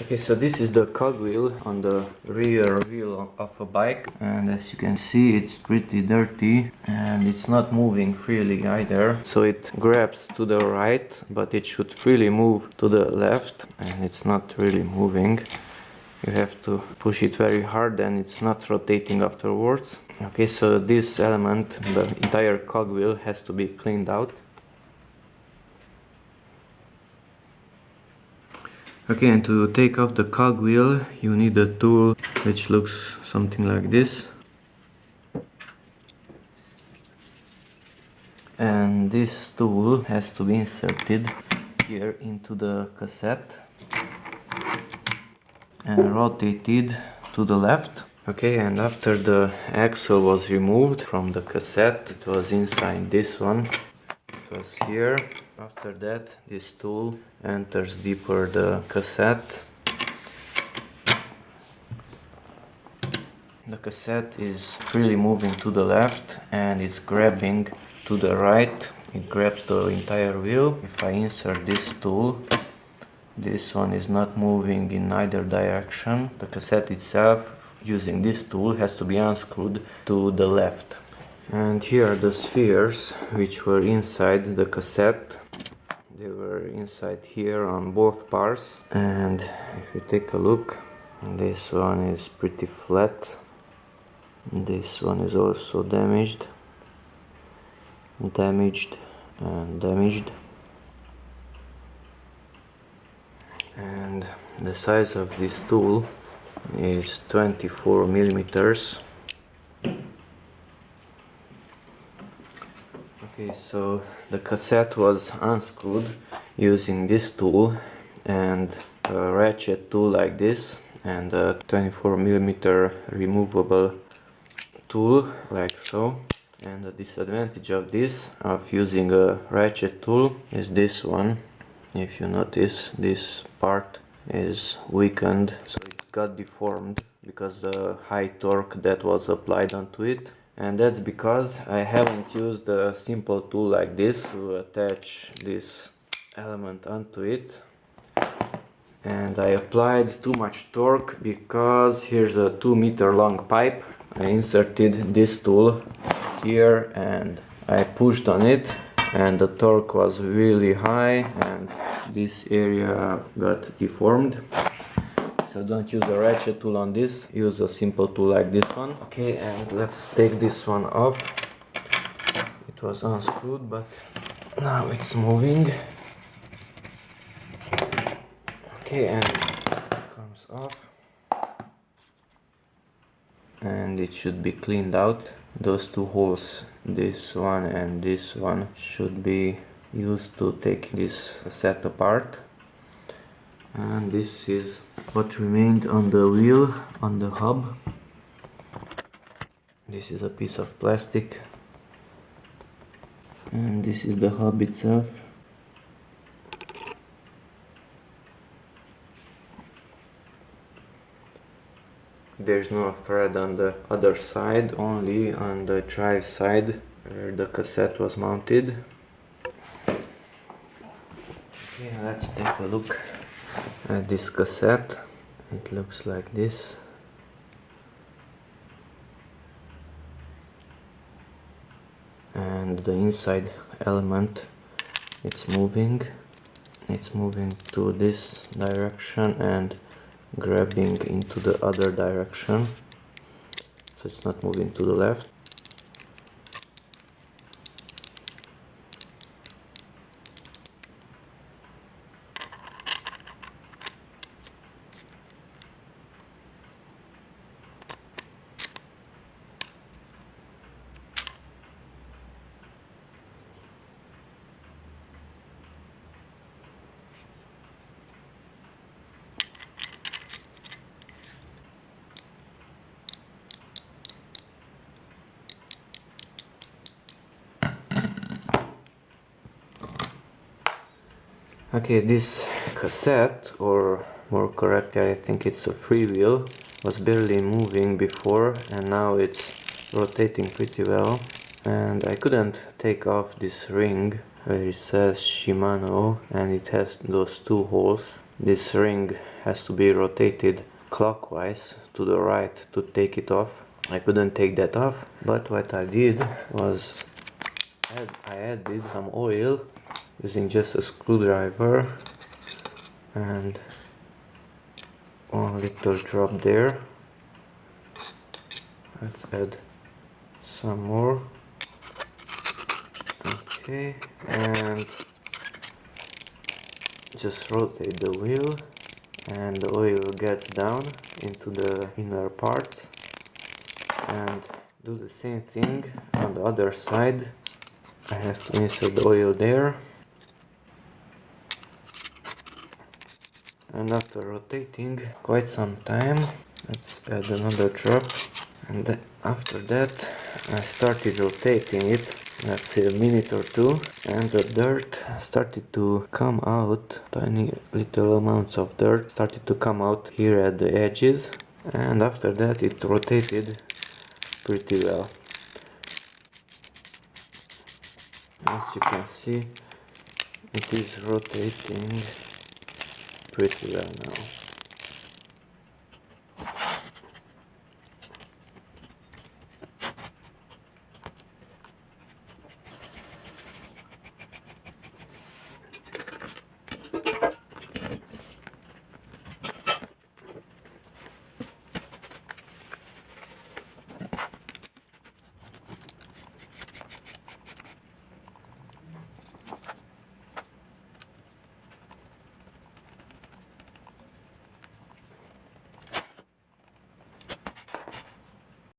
Okay, so this is the cogwheel on the rear wheel of a bike, and as you can see it's pretty dirty and it's not moving freely either. So it grabs to the right, but it should freely move to the left, and it's not really moving. You have to push it very hard and it's not rotating afterwards. Okay, so this element, the entire cogwheel, has to be cleaned out. Okay, and to take off the cogwheel you need a tool which looks something like this. And this tool has to be inserted here into the cassette and rotated to the left. Okay, and after the axle was removed from the cassette, it was inside this one. It was here. After that, this tool enters deeper the cassette. The cassette is freely moving to the left and it's grabbing to the right. It grabs the entire wheel. If I insert this tool, this one is not moving in either direction. The cassette itself, using this tool, has to be unscrewed to the left. And here are the spheres which were inside the cassette. They were inside here on both parts, and if you take a look, this one is pretty flat. This one is also damaged, and damaged. And the size of this tool is 24 millimeters. Okay, so the cassette was unscrewed using this tool and a ratchet tool like this, and a 24 millimeter removable tool like so. And the disadvantage of this, of using a ratchet tool, is this one. If you notice, this part is weakened, so it got deformed because the high torque that was applied onto it. And that's because I haven't used a simple tool like this to attach this element onto it. And I applied too much torque because here's a 2-meter long pipe. I inserted this tool here and I pushed on it, and the torque was really high and this area got deformed. So don't use a ratchet tool on this, use a simple tool like this one. Okay, and let's take this one off. It was unscrewed, but now it's moving. Okay, and it comes off. And it should be cleaned out. Those two holes, this one and this one, should be used to take this set apart. And this is what remained on the wheel, on the hub. This is a piece of plastic, and this is the hub itself. There's no thread on the other side, only on the drive side where the cassette was mounted. Okay, let's take a look at this cassette. It looks like this. And the inside element, it's moving to this direction and grabbing into the other direction, so it's not moving to the left. Okay, this cassette, or more correctly I think it's a freewheel, was barely moving before and now it's rotating pretty well. And I couldn't take off this ring where it says Shimano and it has those two holes. this ring has to be rotated clockwise to the right to take it off. I couldn't take that off, but what I did was I added some oil using just a screwdriver and one little drop there. Let's add some more. Okay, and just rotate the wheel and the oil gets down into the inner parts, and do the same thing on the other side. I have to insert the oil there, and after rotating quite some time, let's add another drop, and after that I started rotating it, let's say a minute or two, and the dirt started to come out. Tiny little amounts of dirt started to come out here at the edges, and after that it rotated pretty well. As you can see, it is rotating pretty well now.